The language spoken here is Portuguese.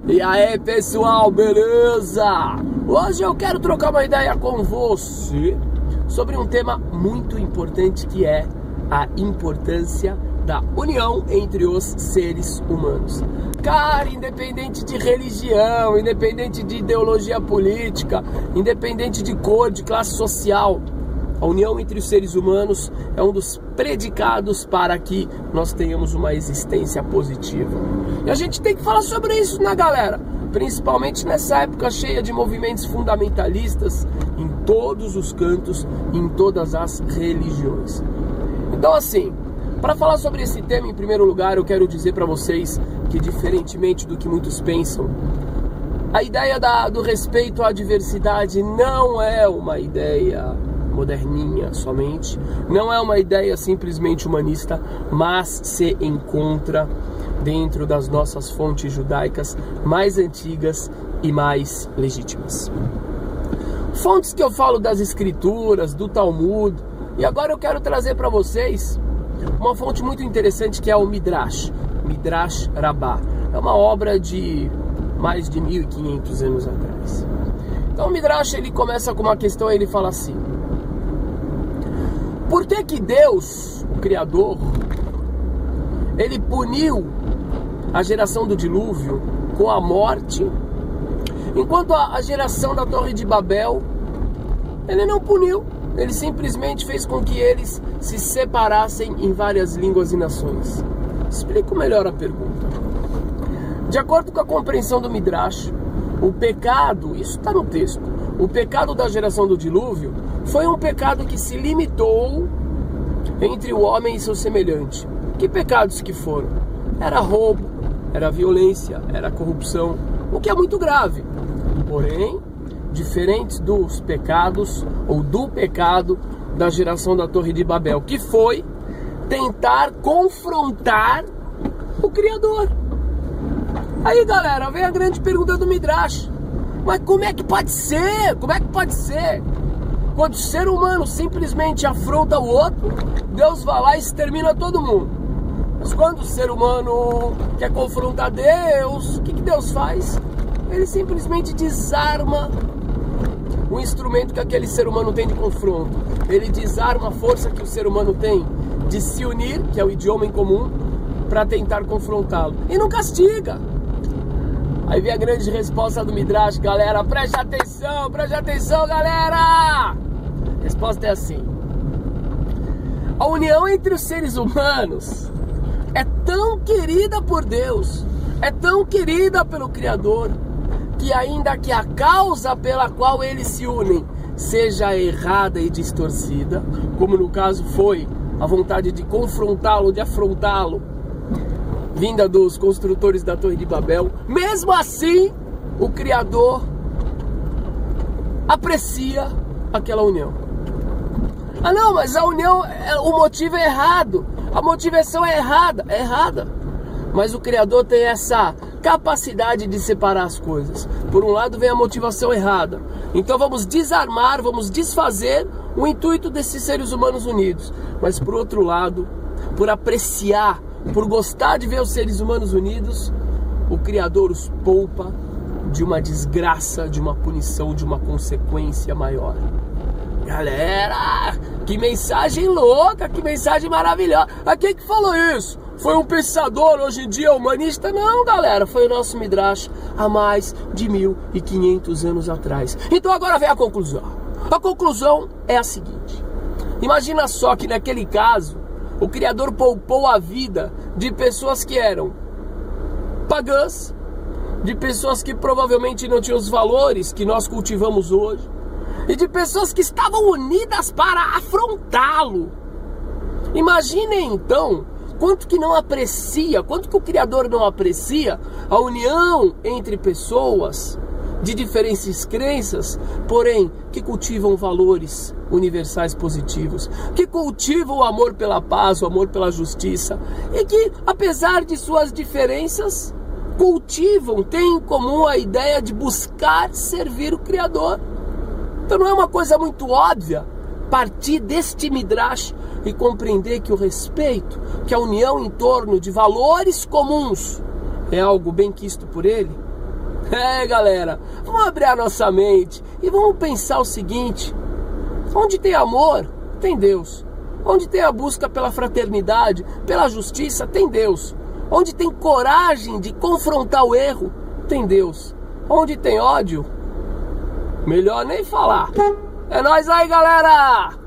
E aí pessoal, beleza? Hoje eu quero trocar uma ideia com você sobre um tema muito importante que é a importância da união entre os seres humanos. Cara, independente de religião, independente de ideologia política, independente de cor, de classe social, a união entre os seres humanos é um dos predicados para que nós tenhamos uma existência positiva. E a gente tem que falar sobre isso, né, galera? Principalmente nessa época cheia de movimentos fundamentalistas em todos os cantos, em todas as religiões. Então, assim, para falar sobre esse tema, em primeiro lugar, eu quero dizer para vocês que, diferentemente do que muitos pensam, a ideia do respeito à diversidade não é uma ideia moderninha somente, não é uma ideia simplesmente humanista, mas se encontra dentro das nossas fontes judaicas mais antigas e mais legítimas. Fontes que eu falo das escrituras, do Talmud, e agora eu quero trazer para vocês uma fonte muito interessante que é o Midrash Rabbah. É uma obra de mais de 1500 anos atrás. Então o Midrash, ele começa com uma questão, ele fala assim: por que Deus, o Criador, ele puniu a geração do dilúvio com a morte, enquanto a geração da Torre de Babel, ele não puniu, ele simplesmente fez com que eles se separassem em várias línguas e nações? Explico melhor a pergunta. De acordo com a compreensão do Midrash, o pecado, isso está no texto, o pecado da geração do dilúvio foi um pecado que se limitou entre o homem e seu semelhante. Que pecados que foram? Era roubo, era violência, era corrupção, o que é muito grave. Porém, diferentes dos pecados ou do pecado da geração da Torre de Babel, que foi tentar confrontar o Criador. Aí, galera, vem a grande pergunta do Midrash: mas como é que pode ser? Como é que pode ser? Quando o ser humano simplesmente afronta o outro, Deus vai lá e extermina todo mundo. Mas quando o ser humano quer confrontar Deus, o que Deus faz? Ele simplesmente desarma o instrumento que aquele ser humano tem de confronto. Ele desarma a força que o ser humano tem de se unir, que é o idioma em comum, para tentar confrontá-lo. E não castiga. Aí vem a grande resposta do Midrash, galera. Preste atenção, galera! A resposta é assim: a união entre os seres humanos é tão querida por Deus, é tão querida pelo Criador, que ainda que a causa pela qual eles se unem seja errada e distorcida, como no caso foi a vontade de confrontá-lo, de afrontá-lo, vinda dos construtores da Torre de Babel, mesmo assim o Criador aprecia aquela união. Ah não, mas a união, o motivo é errado, a motivação é errada. É errada, mas o Criador tem essa capacidade de separar as coisas. Por um lado vem a motivação errada, então vamos desarmar, vamos desfazer o intuito desses seres humanos unidos. Mas por outro lado, por apreciar, por gostar de ver os seres humanos unidos, o Criador os poupa de uma desgraça, de uma punição, de uma consequência maior. Galera, que mensagem louca, que mensagem maravilhosa. A quem que falou isso? Foi um pensador hoje em dia humanista? Não, galera, foi o nosso Midrash há mais de 1500 anos atrás. Então agora vem a conclusão. A conclusão é a seguinte: imagina só que naquele caso o Criador poupou a vida de pessoas que eram pagãs, de pessoas que provavelmente não tinham os valores que nós cultivamos hoje, e de pessoas que estavam unidas para afrontá-lo. Imaginem então quanto que não aprecia, quanto que o Criador não aprecia a união entre pessoas de diferentes crenças, porém que cultivam valores universais positivos, que cultivam o amor pela paz, o amor pela justiça, e que, apesar de suas diferenças, cultivam, têm em comum a ideia de buscar servir o Criador. Então não é uma coisa muito óbvia partir deste Midrash e compreender que o respeito, que a união em torno de valores comuns é algo bem quisto por ele? É, galera, vamos abrir a nossa mente e vamos pensar o seguinte: onde tem amor, tem Deus. Onde tem a busca pela fraternidade, pela justiça, tem Deus. Onde tem coragem de confrontar o erro, tem Deus. Onde tem ódio, melhor nem falar. É nóis aí, galera!